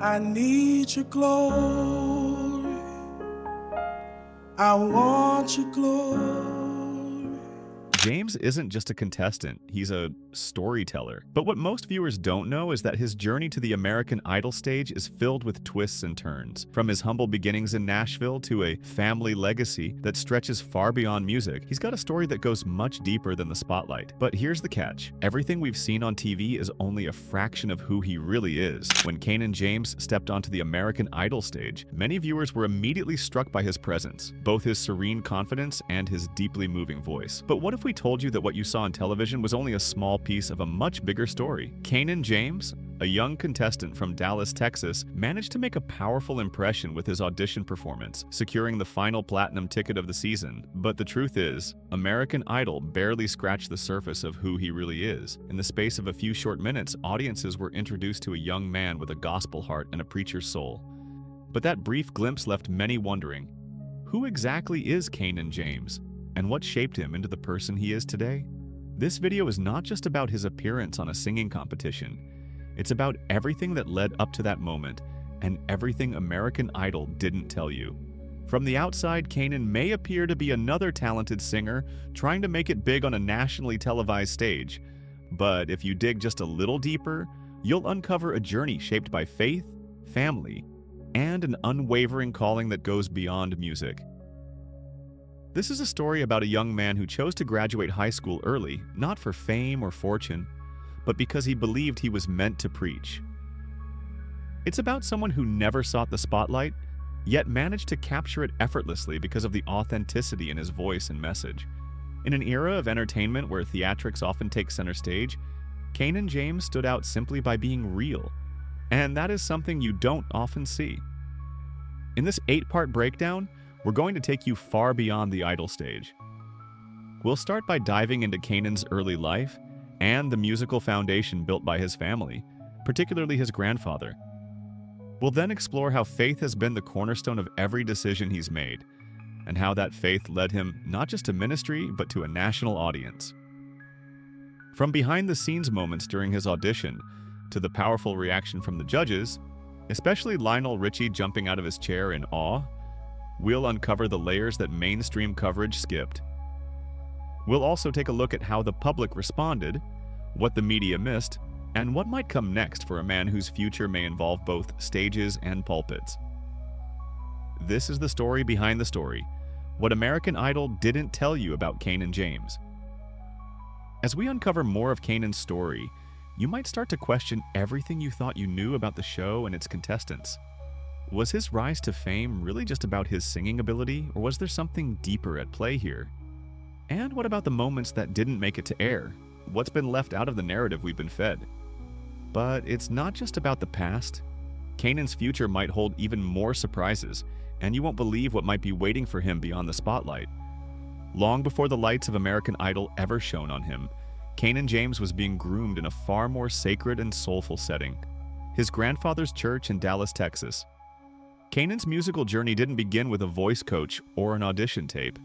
I need your glory. I want your glory. James isn't just a contestant, he's a storyteller. But what most viewers don't know is that his journey to the American Idol stage is filled with twists and turns. From his humble beginnings in Nashville to a family legacy that stretches far beyond music, he's got a story that goes much deeper than the spotlight. But here's the catch. Everything we've seen on TV is only a fraction of who he really is. When Canaan James stepped onto the American Idol stage, many viewers were immediately struck by his presence, both his serene confidence and his deeply moving voice. But what if we told you that what you saw on television was only a small piece of a much bigger story? Canaan James, a young contestant from Dallas, Texas, managed to make a powerful impression with his audition performance, securing the final platinum ticket of the season. But the truth is, American Idol barely scratched the surface of who he really is. In the space of a few short minutes, audiences were introduced to a young man with a gospel heart and a preacher's soul. But that brief glimpse left many wondering, who exactly is Canaan James? And what shaped him into the person he is today? This video is not just about his appearance on a singing competition. It's about everything that led up to that moment and everything American Idol didn't tell you. From the outside, Canaan may appear to be another talented singer trying to make it big on a nationally televised stage. But if you dig just a little deeper, you'll uncover a journey shaped by faith, family, and an unwavering calling that goes beyond music. This is a story about a young man who chose to graduate high school early, not for fame or fortune, but because he believed he was meant to preach. It's about someone who never sought the spotlight, yet managed to capture it effortlessly because of the authenticity in his voice and message. In an era of entertainment where theatrics often take center stage, Canaan James stood out simply by being real, and that is something you don't often see. In this 8-part breakdown, we're going to take you far beyond the Idol stage. We'll start by diving into Canaan's early life and the musical foundation built by his family, particularly his grandfather. We'll then explore how faith has been the cornerstone of every decision he's made, and how that faith led him not just to ministry, but to a national audience. From behind-the-scenes moments during his audition to the powerful reaction from the judges, especially Lionel Richie jumping out of his chair in awe, we'll uncover the layers that mainstream coverage skipped. We'll also take a look at how the public responded, what the media missed, and what might come next for a man whose future may involve both stages and pulpits. This is the story behind the story, what American Idol didn't tell you about Canaan James. As we uncover more of Canaan's story, you might start to question everything you thought you knew about the show and its contestants. Was his rise to fame really just about his singing ability, or was there something deeper at play here? And what about the moments that didn't make it to air? What's been left out of the narrative we've been fed? But it's not just about the past. Canaan's future might hold even more surprises, and you won't believe what might be waiting for him beyond the spotlight. Long before the lights of American Idol ever shone on him, Canaan James was being groomed in a far more sacred and soulful setting, his grandfather's church in Dallas, Texas. Canaan's musical journey didn't begin with a voice coach or an audition tape.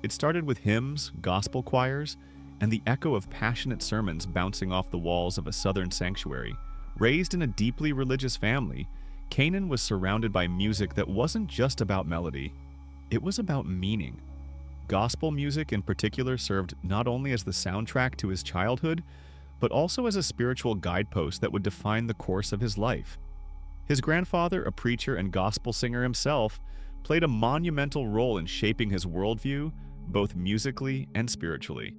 It started with hymns, gospel choirs, and the echo of passionate sermons bouncing off the walls of a southern sanctuary. Raised in a deeply religious family, Canaan was surrounded by music that wasn't just about melody. It was about meaning. Gospel music in particular served not only as the soundtrack to his childhood, but also as a spiritual guidepost that would define the course of his life. His grandfather, a preacher and gospel singer himself, played a monumental role in shaping his worldview, both musically and spiritually.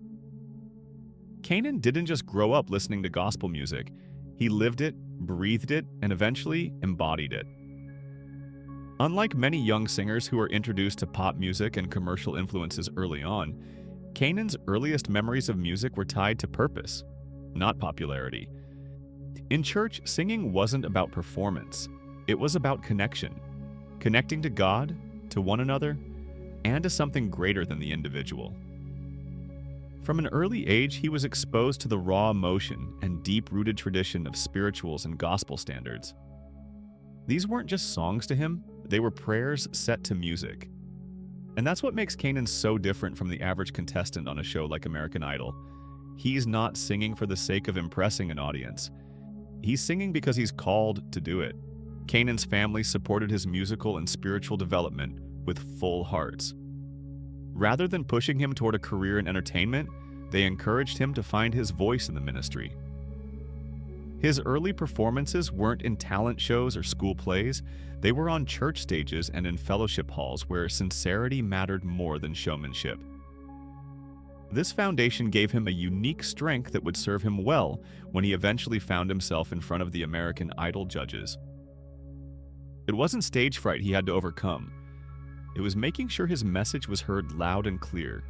Canaan didn't just grow up listening to gospel music. He lived it, breathed it, and eventually embodied it. Unlike many young singers who were introduced to pop music and commercial influences early on, Canaan's earliest memories of music were tied to purpose, not popularity. In church, singing wasn't about performance. It was about connection. Connecting to God, to one another, and to something greater than the individual. From an early age, he was exposed to the raw emotion and deep-rooted tradition of spirituals and gospel standards. These weren't just songs to him, they were prayers set to music. And that's what makes Canaan so different from the average contestant on a show like American Idol. He's not singing for the sake of impressing an audience. He's singing because he's called to do it. Canaan's family supported his musical and spiritual development with full hearts. Rather than pushing him toward a career in entertainment, they encouraged him to find his voice in the ministry. His early performances weren't in talent shows or school plays, they were on church stages and in fellowship halls where sincerity mattered more than showmanship. This foundation gave him a unique strength that would serve him well when he eventually found himself in front of the American Idol judges. It wasn't stage fright he had to overcome. It was making sure his message was heard loud and clear.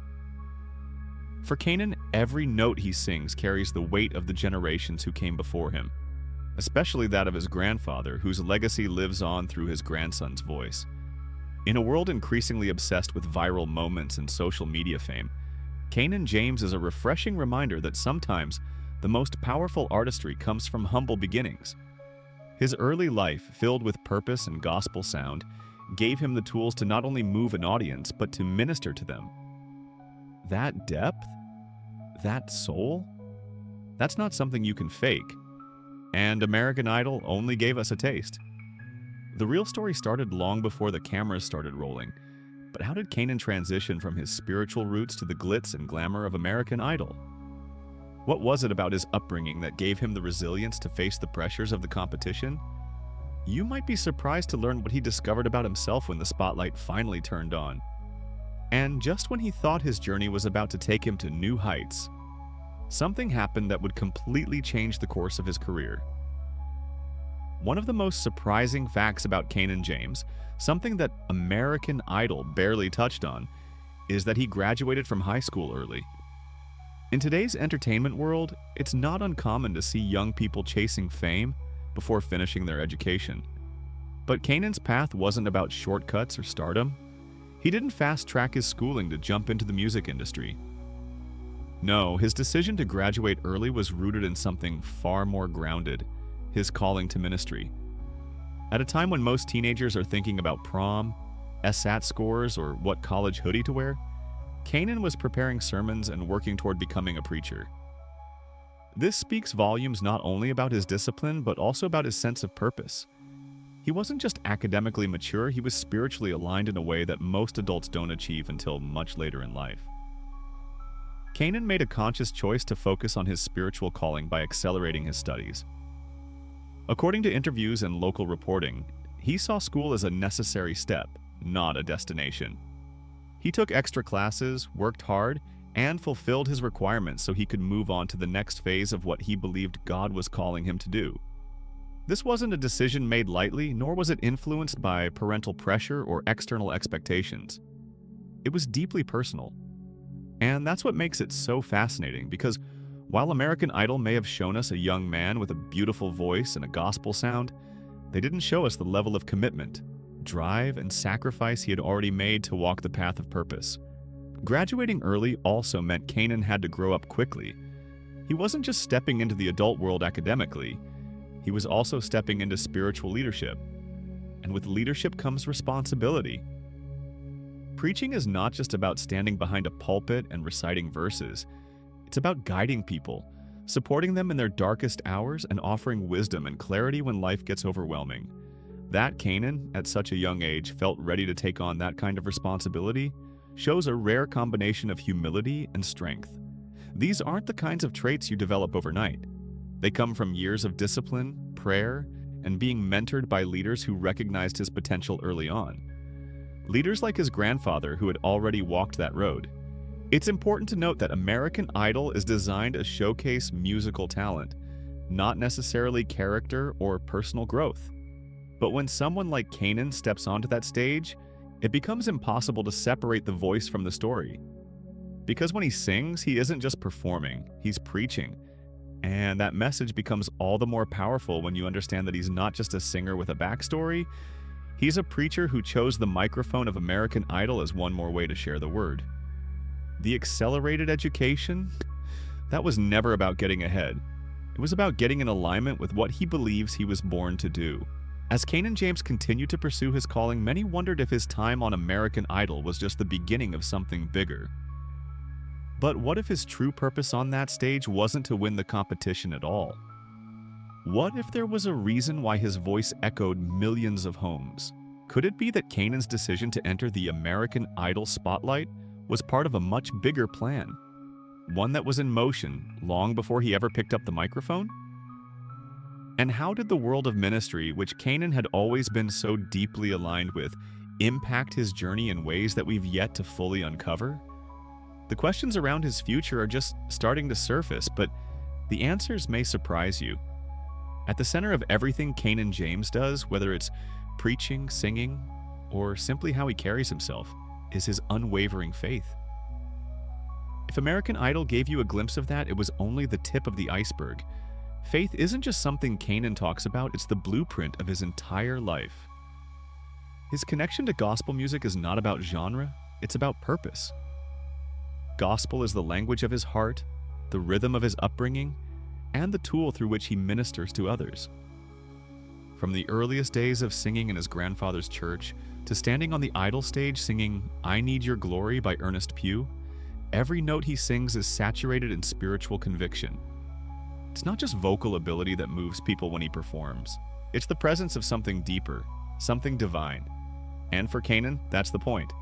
For Canaan, every note he sings carries the weight of the generations who came before him, especially that of his grandfather, whose legacy lives on through his grandson's voice. In a world increasingly obsessed with viral moments and social media fame, Canaan James is a refreshing reminder that sometimes the most powerful artistry comes from humble beginnings. His early life, filled with purpose and gospel sound, gave him the tools to not only move an audience, but to minister to them. That depth, that soul, that's not something you can fake. And American Idol only gave us a taste. The real story started long before the cameras started rolling. But how did Canaan transition from his spiritual roots to the glitz and glamour of American Idol? What was it about his upbringing that gave him the resilience to face the pressures of the competition? You might be surprised to learn what he discovered about himself when the spotlight finally turned on. And just when he thought his journey was about to take him to new heights, something happened that would completely change the course of his career. One of the most surprising facts about Canaan James, something that American Idol barely touched on, is that he graduated from high school early. In today's entertainment world, it's not uncommon to see young people chasing fame before finishing their education. But Canaan's path wasn't about shortcuts or stardom. He didn't fast-track his schooling to jump into the music industry. No, his decision to graduate early was rooted in something far more grounded: his calling to ministry. At a time when most teenagers are thinking about prom, SAT scores, or what college hoodie to wear, Canaan was preparing sermons and working toward becoming a preacher. This speaks volumes not only about his discipline, but also about his sense of purpose. He wasn't just academically mature, he was spiritually aligned in a way that most adults don't achieve until much later in life. Canaan made a conscious choice to focus on his spiritual calling by accelerating his studies. According to interviews and local reporting, he saw school as a necessary step, not a destination. He took extra classes, worked hard, and fulfilled his requirements so he could move on to the next phase of what he believed God was calling him to do. This wasn't a decision made lightly, nor was it influenced by parental pressure or external expectations. It was deeply personal. And that's what makes it so fascinating, because while American Idol may have shown us a young man with a beautiful voice and a gospel sound, they didn't show us the level of commitment, drive, and sacrifice he had already made to walk the path of purpose. Graduating early also meant Canaan had to grow up quickly. He wasn't just stepping into the adult world academically, he was also stepping into spiritual leadership. And with leadership comes responsibility. Preaching is not just about standing behind a pulpit and reciting verses. It's about guiding people, supporting them in their darkest hours, and offering wisdom and clarity when life gets overwhelming. That Canaan, at such a young age, felt ready to take on that kind of responsibility, shows a rare combination of humility and strength. These aren't the kinds of traits you develop overnight. They come from years of discipline, prayer, and being mentored by leaders who recognized his potential early on. Leaders like his grandfather who had already walked that road. It's important to note that American Idol is designed to showcase musical talent, not necessarily character or personal growth. But when someone like Canaan steps onto that stage, it becomes impossible to separate the voice from the story. Because when he sings, he isn't just performing, he's preaching. And that message becomes all the more powerful when you understand that he's not just a singer with a backstory, he's a preacher who chose the microphone of American Idol as one more way to share the word. The accelerated education? That was never about getting ahead. It was about getting in alignment with what he believes he was born to do. As Canaan James continued to pursue his calling, many wondered if his time on American Idol was just the beginning of something bigger. But what if his true purpose on that stage wasn't to win the competition at all? What if there was a reason why his voice echoed millions of homes? Could it be that Canaan's decision to enter the American Idol spotlight was part of a much bigger plan? One that was in motion long before he ever picked up the microphone? And how did the world of ministry, which Canaan had always been so deeply aligned with, impact his journey in ways that we've yet to fully uncover? The questions around his future are just starting to surface, but the answers may surprise you. At the center of everything Canaan James does, whether it's preaching, singing, or simply how he carries himself, is his unwavering faith. If American Idol gave you a glimpse of that, it was only the tip of the iceberg. Faith isn't just something Canaan talks about, it's the blueprint of his entire life. His connection to gospel music is not about genre, it's about purpose. Gospel is the language of his heart, the rhythm of his upbringing, and the tool through which he ministers to others. From the earliest days of singing in his grandfather's church to standing on the Idol stage singing "I Need Your Glory" by Ernest Pugh, every note he sings is saturated in spiritual conviction. It's not just vocal ability that moves people when he performs. It's the presence of something deeper, something divine. And for Canaan, that's the point.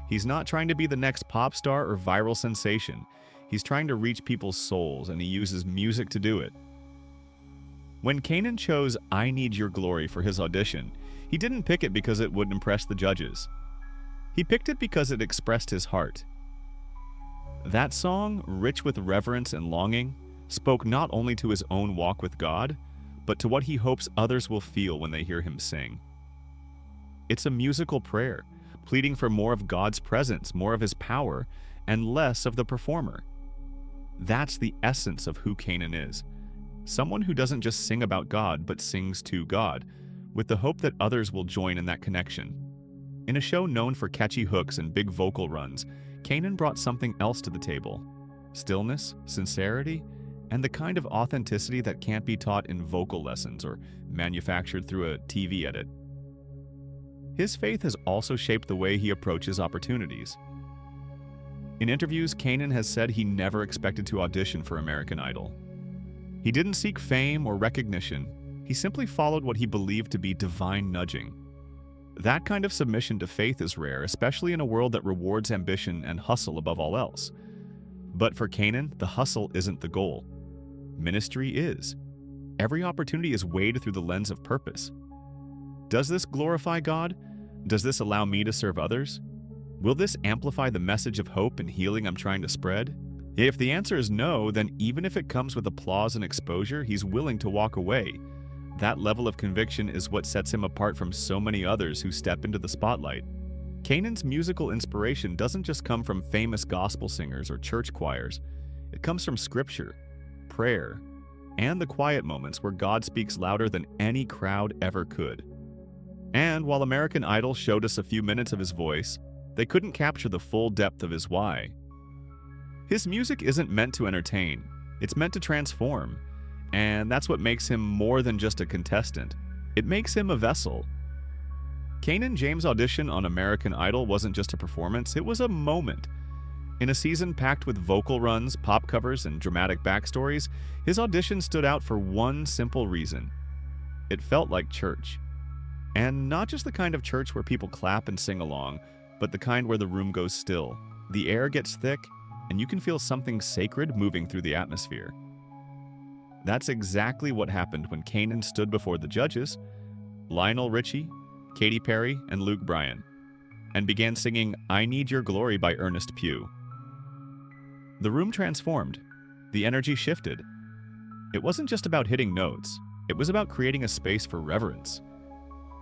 He's not trying to be the next pop star or viral sensation. He's trying to reach people's souls, and he uses music to do it. When Canaan chose "I Need Your Glory" for his audition, he didn't pick it because it would impress the judges. He picked it because it expressed his heart. That song, rich with reverence and longing, spoke not only to his own walk with God, but to what he hopes others will feel when they hear him sing. It's a musical prayer, pleading for more of God's presence, more of his power, and less of the performer. That's the essence of who Canaan is. Someone who doesn't just sing about God, but sings to God, with the hope that others will join in that connection. In a show known for catchy hooks and big vocal runs, Canaan brought something else to the table: stillness, sincerity, and the kind of authenticity that can't be taught in vocal lessons or manufactured through a TV edit. His faith has also shaped the way he approaches opportunities. In interviews, Canaan has said he never expected to audition for American Idol. He didn't seek fame or recognition. He simply followed what he believed to be divine nudging. That kind of submission to faith is rare, especially in a world that rewards ambition and hustle above all else. But for Canaan, the hustle isn't the goal. Ministry is. Every opportunity is weighed through the lens of purpose. Does this glorify God? Does this allow me to serve others? Will this amplify the message of hope and healing I'm trying to spread? If the answer is no, then even if it comes with applause and exposure, he's willing to walk away. That level of conviction is what sets him apart from so many others who step into the spotlight. Canaan's musical inspiration doesn't just come from famous gospel singers or church choirs. It comes from scripture, prayer, and the quiet moments where God speaks louder than any crowd ever could. And while American Idol showed us a few minutes of his voice, they couldn't capture the full depth of his why. His music isn't meant to entertain, it's meant to transform. And that's what makes him more than just a contestant. It makes him a vessel. Canaan James' audition on American Idol wasn't just a performance, it was a moment. In a season packed with vocal runs, pop covers, and dramatic backstories, his audition stood out for one simple reason. It felt like church. And not just the kind of church where people clap and sing along, but the kind where the room goes still, the air gets thick, and you can feel something sacred moving through the atmosphere. That's exactly what happened when Canaan stood before the judges, Lionel Richie, Katy Perry, and Luke Bryan, and began singing "I Need Your Glory" by Ernest Pugh. The room transformed. The energy shifted. It wasn't just about hitting notes. It was about creating a space for reverence.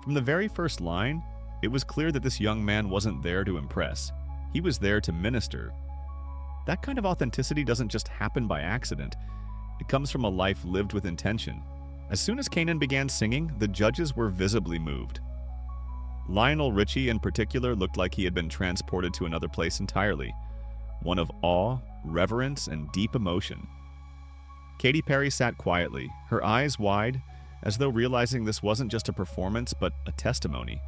From the very first line, it was clear that this young man wasn't there to impress. He was there to minister. That kind of authenticity doesn't just happen by accident. It comes from a life lived with intention. As soon as Canaan began singing, the judges were visibly moved. Lionel Richie in particular looked like he had been transported to another place entirely, one of awe, reverence, and deep emotion. Katy Perry sat quietly, her eyes wide, as though realizing this wasn't just a performance but a testimony.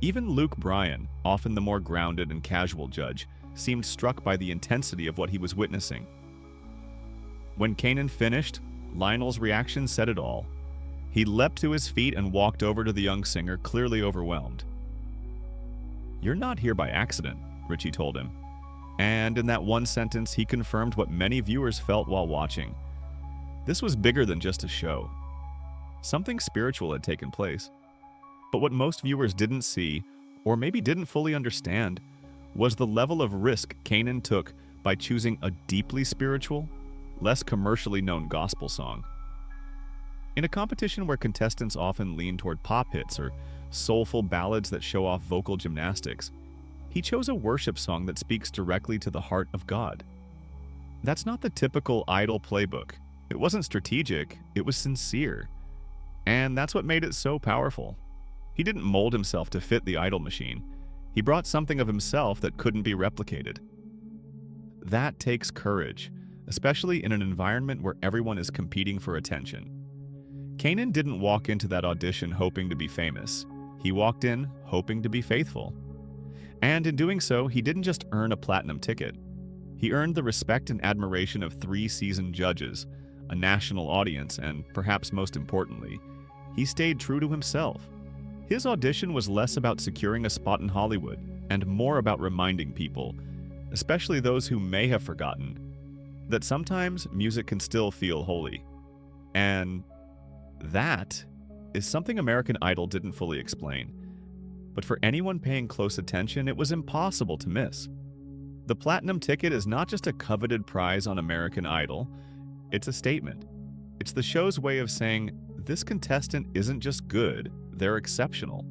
Even Luke Bryan, often the more grounded and casual judge, seemed struck by the intensity of what he was witnessing. When Canaan finished, Lionel's reaction said it all. He leapt to his feet and walked over to the young singer, clearly overwhelmed. "You're not here by accident," Richie told him. And in that one sentence, he confirmed what many viewers felt while watching. This was bigger than just a show. Something spiritual had taken place. But what most viewers didn't see, or maybe didn't fully understand, was the level of risk Canaan took by choosing a deeply spiritual, less commercially known gospel song. In a competition where contestants often lean toward pop hits or soulful ballads that show off vocal gymnastics, he chose a worship song that speaks directly to the heart of God. That's not the typical Idol playbook. It wasn't strategic, it was sincere. And that's what made it so powerful. He didn't mold himself to fit the Idol machine. He brought something of himself that couldn't be replicated. That takes courage, especially in an environment where everyone is competing for attention. Canaan didn't walk into that audition hoping to be famous. He walked in hoping to be faithful. And in doing so, he didn't just earn a platinum ticket. He earned the respect and admiration of 3 seasoned judges, a national audience, and perhaps most importantly, he stayed true to himself. His audition was less about securing a spot in Hollywood and more about reminding people, especially those who may have forgotten, that sometimes music can still feel holy. And that is something American Idol didn't fully explain. But for anyone paying close attention, it was impossible to miss. The platinum ticket is not just a coveted prize on American Idol, it's a statement. It's the show's way of saying, this contestant isn't just good, they're exceptional.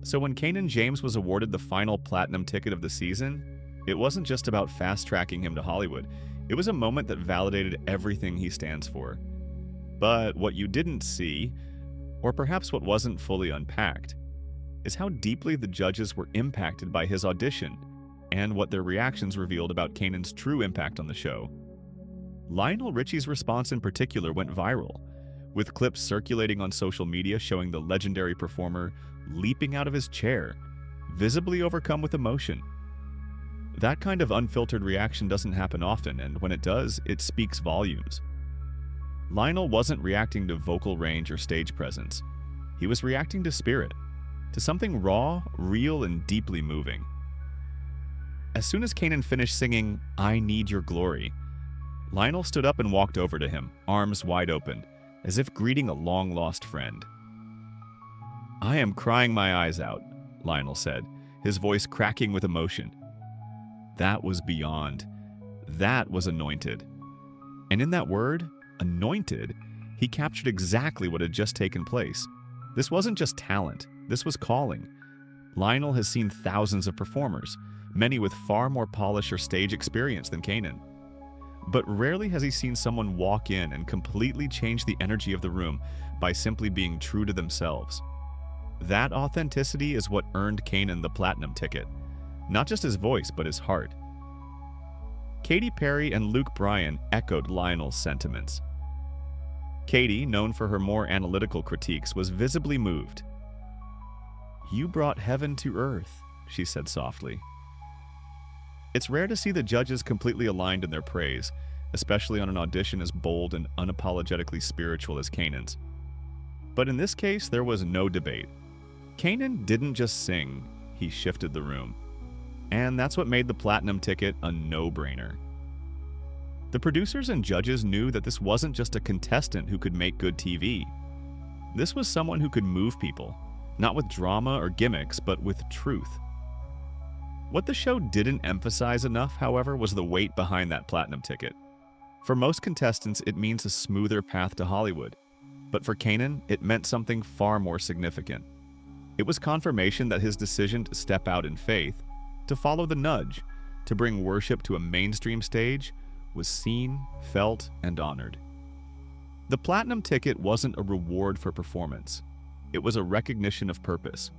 So when Canaan James was awarded the final platinum ticket of the season, it wasn't just about fast-tracking him to Hollywood. It was a moment that validated everything he stands for. But what you didn't see, or perhaps what wasn't fully unpacked, is how deeply the judges were impacted by his audition and what their reactions revealed about Canaan's true impact on the show. Lionel Richie's response in particular went viral, with clips circulating on social media showing the legendary performer leaping out of his chair, visibly overcome with emotion. That kind of unfiltered reaction doesn't happen often, and when it does, it speaks volumes. Lionel wasn't reacting to vocal range or stage presence. He was reacting to spirit, to something raw, real, and deeply moving. As soon as Canaan finished singing, "I Need Your Glory," Lionel stood up and walked over to him, arms wide open, as if greeting a long-lost friend. "I am crying my eyes out," Lionel said, his voice cracking with emotion. That was beyond. That was anointed. And in that word, anointed, he captured exactly what had just taken place. This wasn't just talent, this was calling. Lionel has seen thousands of performers, many with far more polish or stage experience than Canaan. But rarely has he seen someone walk in and completely change the energy of the room by simply being true to themselves. That authenticity is what earned Canaan the platinum ticket. Not just his voice, but his heart. Katy Perry and Luke Bryan echoed Lionel's sentiments. Katy, known for her more analytical critiques, was visibly moved. "You brought heaven to earth," she said softly. It's rare to see the judges completely aligned in their praise, especially on an audition as bold and unapologetically spiritual as Canaan's. But in this case, there was no debate. Canaan didn't just sing, he shifted the room. And that's what made the platinum ticket a no-brainer. The producers and judges knew that this wasn't just a contestant who could make good TV. This was someone who could move people, not with drama or gimmicks, but with truth. What the show didn't emphasize enough, however, was the weight behind that platinum ticket. For most contestants, it means a smoother path to Hollywood. But for Canaan, it meant something far more significant. It was confirmation that his decision to step out in faith, to follow the nudge, to bring worship to a mainstream stage, was seen, felt, and honored. The platinum ticket wasn't a reward for performance. It was a recognition of purpose.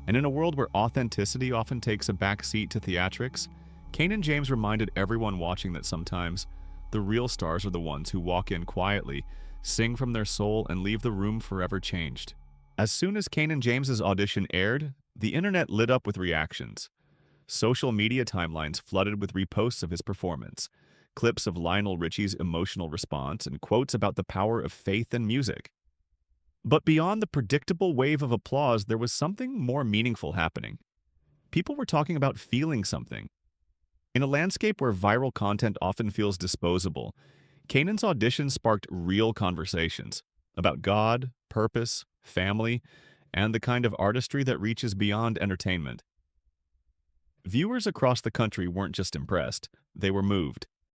And in a world where authenticity often takes a back seat to theatrics, Canaan James reminded everyone watching that sometimes the real stars are the ones who walk in quietly, sing from their soul, and leave the room forever changed. As soon as Canaan James's audition aired, the internet lit up with reactions. Social media timelines flooded with reposts of his performance, clips of Lionel Richie's emotional response, and quotes about the power of faith in music. But beyond the predictable wave of applause, there was something more meaningful happening. People were talking about feeling something. In a landscape where viral content often feels disposable, Canaan's audition sparked real conversations about God, purpose, family, and the kind of artistry that reaches beyond entertainment. Viewers across the country weren't just impressed, they were moved.